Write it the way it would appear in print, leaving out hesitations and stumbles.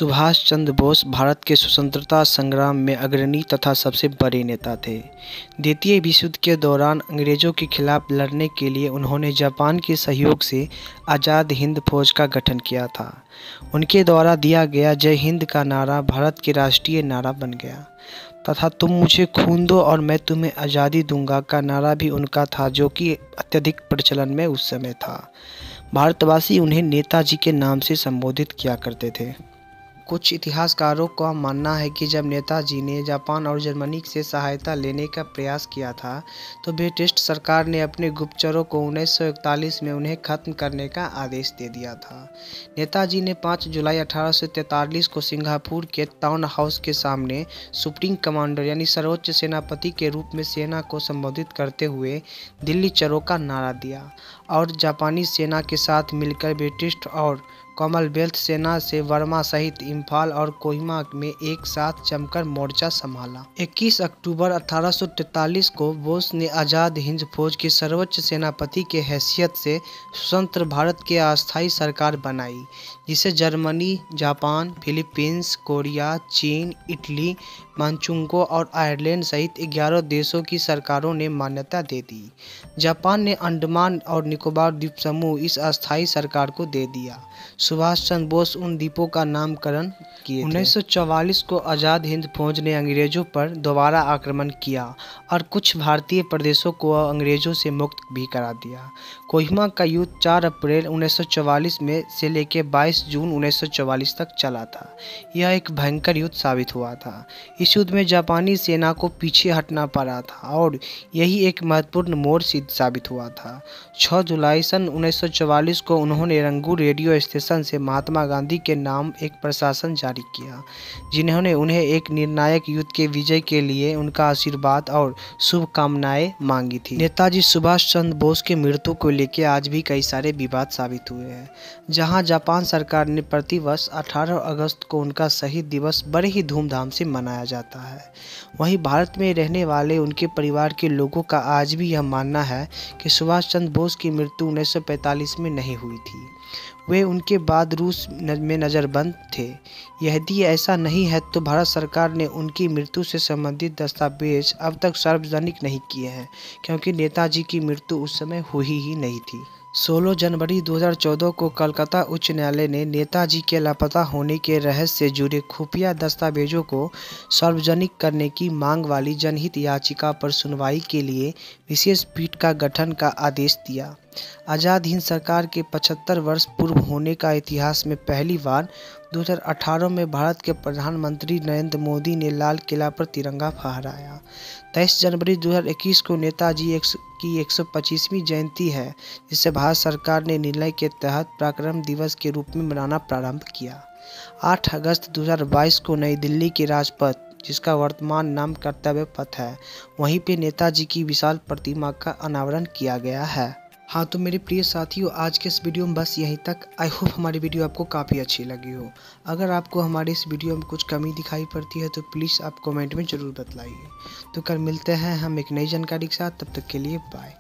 सुभाष चंद्र बोस भारत के स्वतंत्रता संग्राम में अग्रणी तथा सबसे बड़े नेता थे। द्वितीय विश्व युद्ध के दौरान अंग्रेजों के खिलाफ लड़ने के लिए उन्होंने जापान के सहयोग से आज़ाद हिंद फौज का गठन किया था। उनके द्वारा दिया गया जय हिंद का नारा भारत के राष्ट्रीय नारा बन गया तथा तुम मुझे खून दो और मैं तुम्हें आज़ादी दूंगा का नारा भी उनका था, जो कि अत्यधिक प्रचलन में उस समय था। भारतवासी उन्हें नेताजी के नाम से संबोधित किया करते थे। कुछ इतिहासकारों का मानना है कि जब नेताजी ने जापान और जर्मनी से सहायता लेने का प्रयास किया था तो ब्रिटिश सरकार ने अपने गुप्तचरों को 1941 में उन्हें खत्म करने का आदेश दे दिया था। नेताजी ने 5 जुलाई 1843 को सिंगापुर के टाउन हाउस के सामने सुप्रीम कमांडर यानी सर्वोच्च सेनापति के रूप में सेना को संबोधित करते हुए दिल्ली चलो का नारा दिया और जापानी सेना के साथ मिलकर ब्रिटिश और कॉमनवेल्थ सेना से बर्मा सहित इम्फाल और कोहिमा में एक साथ जमकर मोर्चा संभाला। 21 अक्टूबर 1843 को बोस ने आज़ाद हिंद फौज के सर्वोच्च सेनापति के हैसियत से स्वतंत्र भारत की अस्थायी सरकार बनाई, जिसे जर्मनी, जापान, फिलीपींस, कोरिया, चीन, इटली, मांचुंगो और आयरलैंड सहित 11 देशों की सरकारों ने मान्यता दे दी। जापान ने अंडमान और निकोबार द्वीप समूह इस अस्थायी सरकार को दे दिया। सुभाष चंद्र बोस उन द्वीपों का नामकरण किए थे। 1944 को आज़ाद हिंद फौज ने अंग्रेजों पर दोबारा आक्रमण किया और कुछ भारतीय प्रदेशों को अंग्रेजों से मुक्त भी करा दिया। कोहिमा का युद्ध 4 अप्रैल 1944 में से लेकर 22 जून 1944 तक चला था। यह एक भयंकर युद्ध साबित हुआ था। इस युद्ध में जापानी सेना को पीछे हटना पड़ा था और यही एक महत्वपूर्ण मोड़ साबित हुआ था। 6 जुलाई सन 1944 को उन्होंने रंगून रेडियो स्टेशन से महात्मा गांधी के नाम एक प्रशासन जारी किया, जिन्होंने उन्हें एक निर्णायक युद्ध के विजय के लिए उनका आशीर्वाद और शुभकामनाएं मांगी थी। नेताजी सुभाष चंद्र बोस की मृत्यु को लेकर आज भी कई सारे विवाद साबित हुए हैं। जहां जापान सरकार ने प्रतिवर्ष 18 अगस्त को उनका शहीद दिवस बड़े ही धूमधाम से मनाया जाता है, वहीं भारत में रहने वाले उनके परिवार के लोगों का आज भी यह मानना है कि सुभाष चंद्र बोस की मृत्यु 1945 में नहीं हुई थी। वे उनके बाद रूस में नज़रबंद थे। यदि ऐसा नहीं है तो भारत सरकार ने उनकी मृत्यु से संबंधित दस्तावेज अब तक सार्वजनिक नहीं किए हैं, क्योंकि नेताजी की मृत्यु उस समय हुई ही नहीं थी। 16 जनवरी 2014 को कलकत्ता उच्च न्यायालय ने नेताजी के लापता होने के रहस्य से जुड़े खुफिया दस्तावेजों को सार्वजनिक करने की मांग वाली जनहित याचिका पर सुनवाई के लिए विशेष पीठ का गठन का आदेश दिया। आज़ाद हिंद सरकार के 75 वर्ष पूर्व होने का इतिहास में पहली बार 2018 में भारत के प्रधानमंत्री नरेंद्र मोदी ने लाल किला पर तिरंगा फहराया। 23 जनवरी 2021 को नेताजी की 125वीं जयंती है, जिसे भारत सरकार ने निर्णय के तहत पराक्रम दिवस के रूप में मनाना प्रारंभ किया। 8 अगस्त 2022 को नई दिल्ली के राजपथ, जिसका वर्तमान नाम कर्तव्य पथ है, वहीं पे नेताजी की विशाल प्रतिमा का अनावरण किया गया है। हाँ तो मेरे प्रिय साथियों, आज के इस वीडियो में बस यहीं तक। आई होप हमारी वीडियो आपको काफ़ी अच्छी लगी हो। अगर आपको हमारे इस वीडियो में कुछ कमी दिखाई पड़ती है तो प्लीज़ आप कमेंट में ज़रूर बतलाइए। तो कल मिलते हैं हम एक नई जानकारी के साथ, तब तक के लिए बाय।